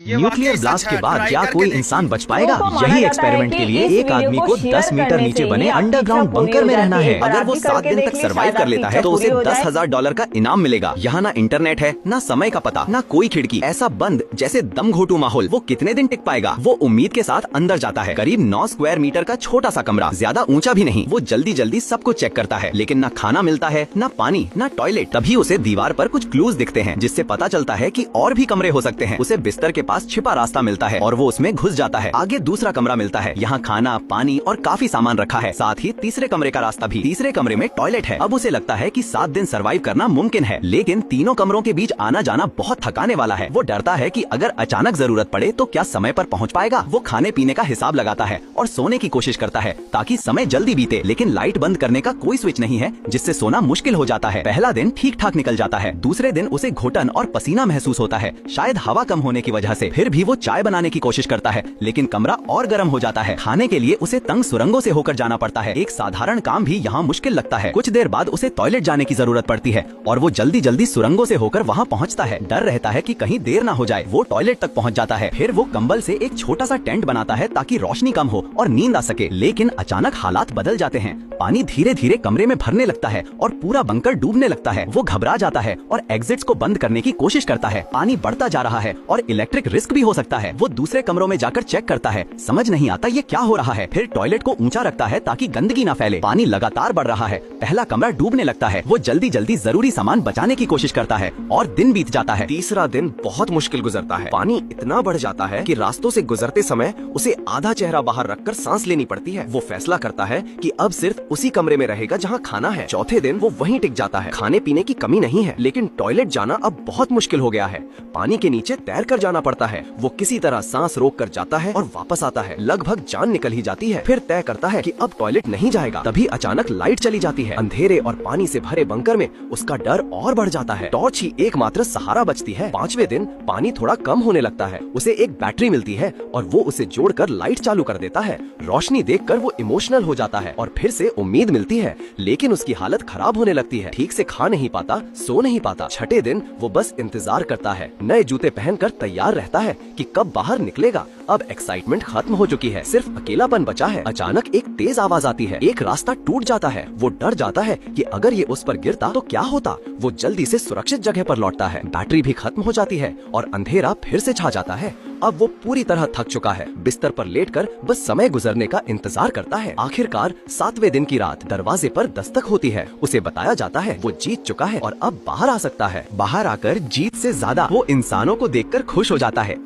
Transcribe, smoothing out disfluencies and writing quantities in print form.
Nuclear blast के बाद क्या कोई इंसान बच पाएगा? यही एक्सपेरिमेंट के लिए एक आदमी को 10 मीटर नीचे बने अंडरग्राउंड बंकर में रहना है। अगर वो 7 दिन तक सरवाइव कर लेता है तो उसे $10,000 का इनाम मिलेगा। यहाँ ना इंटरनेट है, ना समय का पता, ना कोई खिड़की, ऐसा बंद जैसे दम घोटू माहौल। वो कितने दिन टिक पाएगा? वो उम्मीद के साथ अंदर जाता है। करीब 9 स्क्वायर मीटर का छोटा सा कमरा, ज्यादा ऊंचा भी नहीं। वो जल्दी जल्दी सब कुछ चेक करता है, लेकिन ना खाना मिलता है, ना पानी, ना टॉयलेट। तभी उसे दीवार पर कुछ क्लूज दिखते हैं, जिससे पता चलता है कि और भी कमरे हो सकते हैं। उसे बिस्तर के पास छिपा रास्ता मिलता है और वो उसमें घुस जाता है। आगे दूसरा कमरा मिलता है, यहाँ खाना, पानी और काफी सामान रखा है। साथ ही तीसरे कमरे का रास्ता भी। तीसरे कमरे में टॉयलेट है। अब उसे लगता है कि 7 दिन सरवाइव करना मुमकिन है, लेकिन तीनों कमरों के बीच आना जाना बहुत थकाने वाला है। वो डरता है कि अगर अचानक जरूरत पड़े तो क्या समय पर पहुंच पाएगा। वो खाने पीने का हिसाब लगाता है और सोने की कोशिश करता है ताकि समय जल्दी बीते, लेकिन लाइट बंद करने का कोई स्विच नहीं है, जिससे सोना मुश्किल हो जाता है। पहला दिन ठीक ठाक निकल जाता है। दूसरे दिन उसे घुटन और पसीना महसूस होता है, शायद हवा कम होने की वजह से। फिर भी वो चाय बनाने की कोशिश करता है, लेकिन कमरा और गर्म हो जाता है। खाने के लिए उसे तंग सुरंगों से होकर जाना पड़ता है। एक साधारण काम भी यहाँ मुश्किल लगता है। कुछ देर बाद उसे टॉयलेट जाने की जरूरत पड़ती है और वो जल्दी जल्दी सुरंगों से होकर वहाँ पहुँचता है। डर रहता है कि कहीं देर ना हो जाए। वो टॉयलेट तक पहुँच जाता है। फिर वो कंबल से एक छोटा सा टेंट बनाता है ताकि रोशनी कम हो और नींद आ सके। लेकिन अचानक हालात बदल जाते हैं। पानी धीरे धीरे कमरे में भरने लगता है और पूरा बंकर डूबने लगता है। वो घबरा जाता है और एग्जिट्स को बंद करने की कोशिश करता है। पानी बढ़ता जा रहा है और इलेक्ट्रिक रिस्क भी हो सकता है। वो दूसरे कमरों में जाकर चेक करता है, समझ नहीं आता ये क्या हो रहा है। फिर टॉयलेट को ऊंचा रखता है ताकि गंदगी ना फैले। पानी लगातार बढ़ रहा है। पहला कमरा डूबने लगता है। वो जल्दी जल्दी जरूरी सामान बचाने की कोशिश करता है और दिन बीत जाता है। तीसरा दिन बहुत मुश्किल गुजरता है। पानी इतना बढ़ जाता है कि रास्तों से गुजरते समय उसे आधा चेहरा बाहर रखकर सांस लेनी पड़ती है। वो फैसला करता है कि अब सिर्फ उसी कमरे में रहेगा जहाँ खाना है। चौथे दिन वो वहीं टिक जाता है। खाने पीने की कमी नहीं है, लेकिन टॉयलेट जाना अब बहुत मुश्किल हो गया है। पानी के नीचे तैर कर जाना पड़ता है। वो किसी तरह सांस रोक कर जाता है और वापस आता है। लगभग जान निकल ही जाती है। फिर तय करता है कि अब टॉयलेट नहीं जाएगा। तभी अचानक लाइट चली जाती है। अंधेरे और पानी से भरे बंकर में उसका डर और बढ़ जाता है। टॉर्च ही एकमात्र सहारा बचती है। 5वें दिन पानी थोड़ा कम होने लगता है। उसे एक बैटरी मिलती है और वो उसे जोड़कर लाइट चालू कर देता है। रोशनी देखकर वो इमोशनल हो जाता है और फिर से उम्मीद मिलती है, लेकिन उसकी हालत खराब होने लगती है। ठीक से खा नहीं पाता, सो नहीं पाता। 6ठे दिन वो बस इंतजार करता है। नए जूते पहनकर तैयार रहता है कि कब बाहर निकलेगा। अब एक्साइटमेंट खत्म हो चुकी है, सिर्फ अकेलापन बचा है। अचानक एक तेज आवाज आती है। एक रास्ता टूट जाता है। वो डर जाता है कि अगर ये उस पर गिरता तो क्या होता। वो जल्दी से सुरक्षित जगह पर लौटता है। बैटरी भी खत्म हो जाती है और अंधेरा फिर से छा जाता है। अब वो पूरी तरह थक चुका है। बिस्तर पर लेटकर बस समय गुजरने का इंतजार करता है। आखिरकार 7वें दिन की रात दरवाजे पर दस्तक होती है। उसे बताया जाता है वो जीत चुका है और अब बाहर आ सकता है। बाहर आकर जीत से ज्यादा वो इंसानों को देखकर खुश हो जाता है।